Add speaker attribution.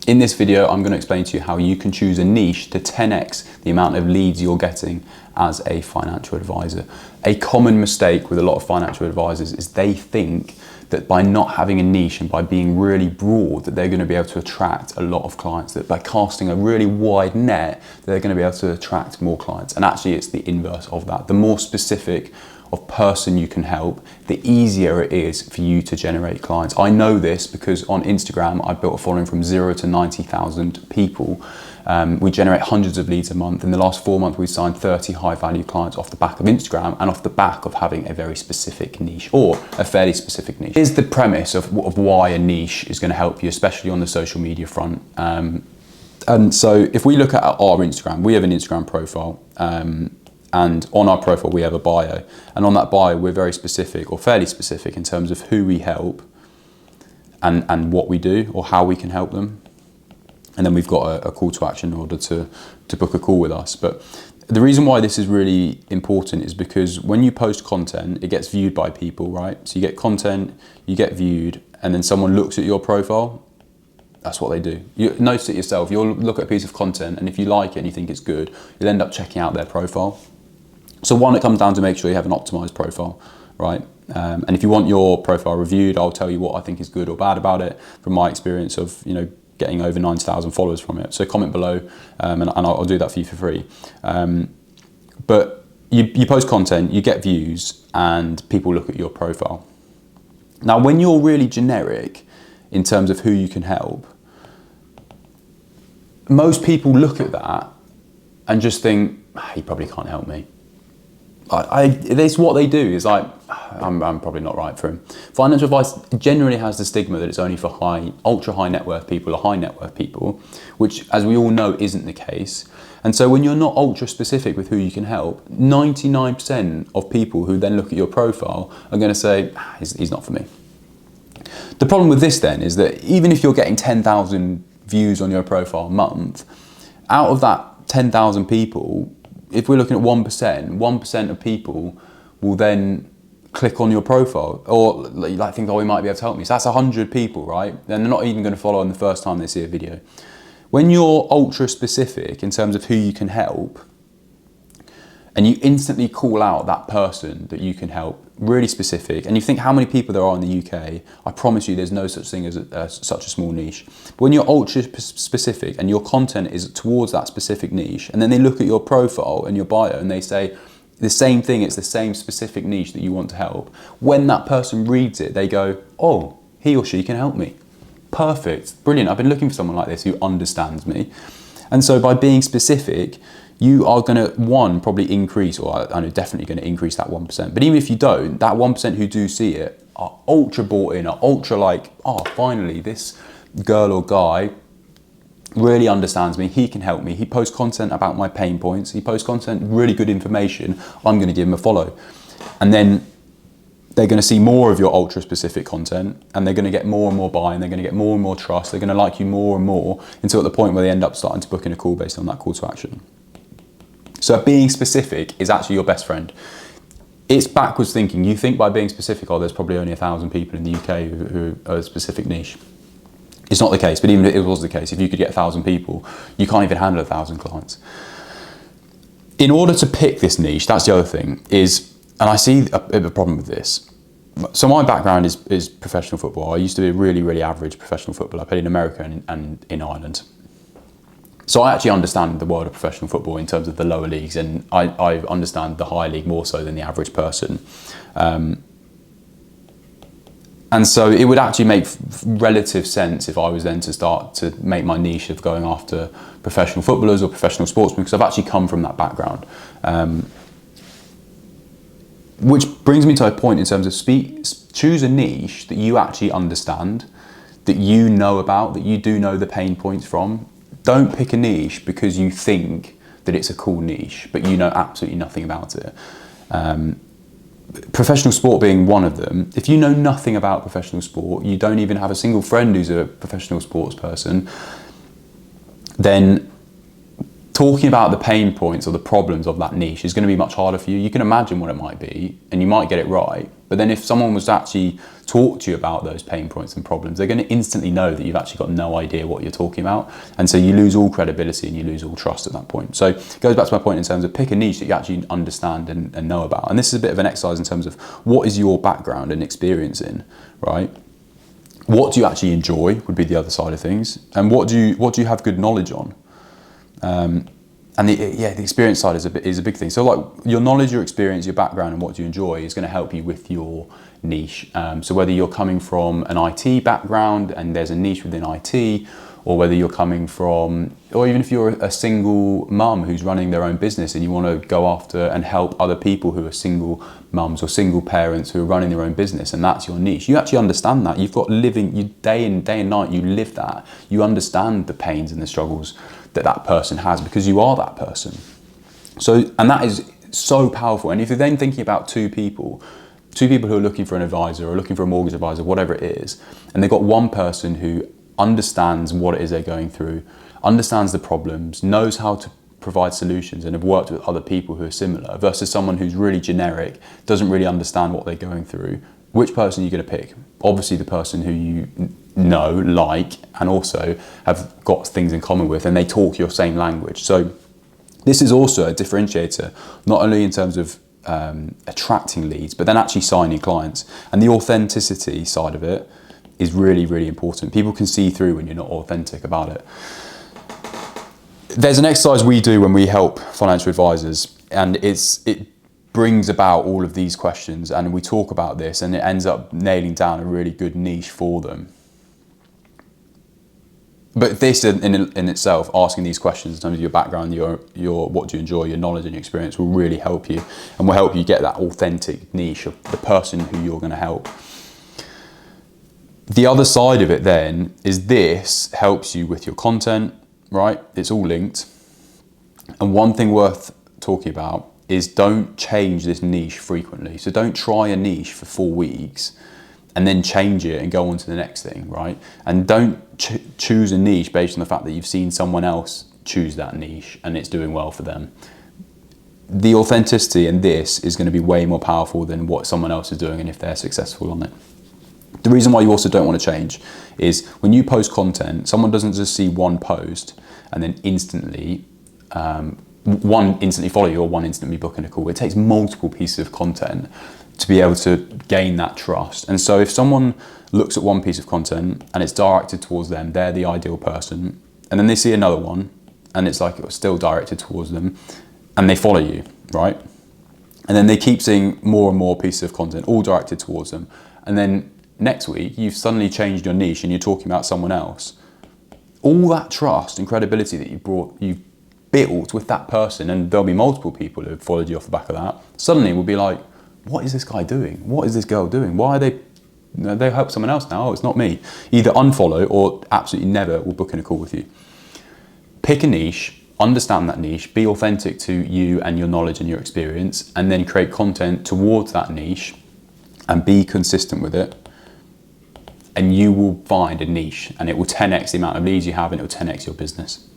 Speaker 1: In this video, I'm going to explain to you how you can choose a niche to 10x the amount of leads you're getting as a financial advisor. A common mistake with a lot of financial advisors is they think that by not having a niche and by being really broad, that they're going to be able to attract a lot of clients, that by casting a really wide net, they're going to be able to attract more clients. And actually it's the inverse of that. The more specific of person you can help, the easier it is for you to generate clients. I know this because on Instagram, I built a following from 0 to 90,000 people. We generate hundreds of leads a month. In the last 4 months, we've signed 30 high value clients off the back of Instagram and off the back of having a very specific niche or a fairly specific niche. Here's the premise of why a niche is going to help you, especially on the social media front. And so if we look at our Instagram, we have an Instagram profile. And on our profile, we have a bio. And on that bio, we're very specific or fairly specific in terms of who we help and what we do or how we can help them. And then we've got a call to action in order to book a call with us. But the reason why this is really important is because when you post content, it gets viewed by people, right? So you get content, you get viewed, and then someone looks at your profile. That's what they do. You notice it yourself. You'll look at a piece of content, and if you like it and you think it's good, you'll end up checking out their profile. So one, it comes down to make sure you have an optimized profile, right? And if you want your profile reviewed, I'll tell you what I think is good or bad about it from my experience of, getting over 90,000 followers from it. So comment below and I'll do that for you for free. But you post content, you get views, and people look at your profile. Now, when you're really generic in terms of who you can help, most people look at that and just think, he probably can't help me. It's what they do. Is like, I'm probably not right for him. Financial advice generally has the stigma that it's only for ultra high net worth people or high net worth people, which, as we all know, isn't the case. And so when you're not ultra specific with who you can help, 99% of people who then look at your profile are going to say, he's not for me. The problem with this then is that even if you're getting 10,000 views on your profile a month, out of that 10,000 people, if we're looking at 1% of people will then click on your profile or think, he might be able to help me. So that's 100 people, right? And they're not even going to follow on the first time they see a video. When you're ultra specific in terms of who you can help, and you instantly call out that person that you can help, really specific, and you think how many people there are in the UK, I promise you there's no such thing as such a small niche. But when you're ultra specific and your content is towards that specific niche, and then they look at your profile and your bio and they say the same thing, it's the same specific niche that you want to help, when that person reads it, they go, oh, he or she can help me. Perfect, brilliant, I've been looking for someone like this who understands me. And so by being specific, you are going to, one, probably increase, or I know definitely going to increase that 1%. But even if you don't, that 1% who do see it are ultra bought in, are ultra like, oh, finally, this girl or guy really understands me. He can help me. He posts content about my pain points. He posts content, really good information. I'm going to give him a follow. And then they're going to see more of your ultra specific content, and they're going to get more and more buy-in. They're going to get more and more trust. They're going to like you more and more until at the point where they end up starting to book in a call based on that call to action. So being specific is actually your best friend. It's backwards thinking. You think by being specific, there's probably only 1,000 people in the UK who are a specific niche. It's not the case, but even if it was the case, if you could get 1,000 people, you can't even handle 1,000 clients. In order to pick this niche, that's the other thing, and I see a bit of a problem with this. So my background is professional football. I used to be a really, really average professional footballer. I played in America and in Ireland. So I actually understand the world of professional football in terms of the lower leagues, and I understand the higher league more so than the average person. And so it would actually make relative sense if I was then to start to make my niche of going after professional footballers or professional sportsmen, because I've actually come from that background. Which brings me to a point in terms of choose a niche that you actually understand, that you know about, that you do know the pain points from. Don't pick a niche because you think that it's a cool niche, but you know absolutely nothing about it. Professional sport being one of them. If you know nothing about professional sport, you don't even have a single friend who's a professional sports person, then talking about the pain points or the problems of that niche is going to be much harder for you. You can imagine what it might be and you might get it right. But then if someone was to actually talk to you about those pain points and problems, they're going to instantly know that you've actually got no idea what you're talking about. And so you lose all credibility and you lose all trust at that point. So it goes back to my point in terms of pick a niche that you actually understand and know about. And this is a bit of an exercise in terms of what is your background and experience in, right? What do you actually enjoy would be the other side of things. And what do you have good knowledge on? And the experience side is a big thing. So like your knowledge, your experience, your background, and what you enjoy is going to help you with your niche. So whether you're coming from an IT background and there's a niche within IT, or whether you're coming from, or even if you're a single mum who's running their own business and you want to go after and help other people who are single mums or single parents who are running their own business, and that's your niche. You actually understand that. You've got you day and night, you live that. You understand the pains and the struggles that person has because you are that person. So, and that is so powerful. And if you're then thinking about two people who are looking for an advisor or looking for a mortgage advisor, whatever it is, and they've got one person who understands what it is they're going through, understands the problems, knows how to provide solutions and have worked with other people who are similar, versus someone who's really generic, doesn't really understand what they're going through, which person are you going to pick? Obviously the person who you know, like, and also have got things in common with, and they talk your same language. So this is also a differentiator, not only in terms of attracting leads, but then actually signing clients. And the authenticity side of it is really, really important. People can see through when you're not authentic about it. There's an exercise we do when we help financial advisors, and it brings about all of these questions, and we talk about this, and it ends up nailing down a really good niche for them. But this in itself, asking these questions in terms of your background, your what do you enjoy, your knowledge and your experience will really help you, and will help you get that authentic niche of the person who you're going to help. The other side of it then is this helps you with your content, right? It's all linked. And one thing worth talking about is don't change this niche frequently. So don't try a niche for 4 weeks and then change it and go on to the next thing, right? And don't choose a niche based on the fact that you've seen someone else choose that niche and it's doing well for them. The authenticity in this is going to be way more powerful than what someone else is doing and if they're successful on it. The reason why you also don't want to change is when you post content, someone doesn't just see one post and then instantly, one instantly follow you or one instantly book in a call. It takes multiple pieces of content to be able to gain that trust. And so if someone looks at one piece of content and it's directed towards them, they're the ideal person, and then they see another one and it's like it's still directed towards them and they follow you, right? And then they keep seeing more and more pieces of content all directed towards them. And then next week, you've suddenly changed your niche and you're talking about someone else. All that trust and credibility that you've built with that person, and there'll be multiple people who have followed you off the back of that, suddenly will be like, what is this guy doing? What is this girl doing? Why are they help someone else now? Oh, it's not me. Either unfollow or absolutely never will book in a call with you. Pick a niche, understand that niche, be authentic to you and your knowledge and your experience, and then create content towards that niche and be consistent with it. And you will find a niche and it will 10x the amount of leads you have and it will 10x your business.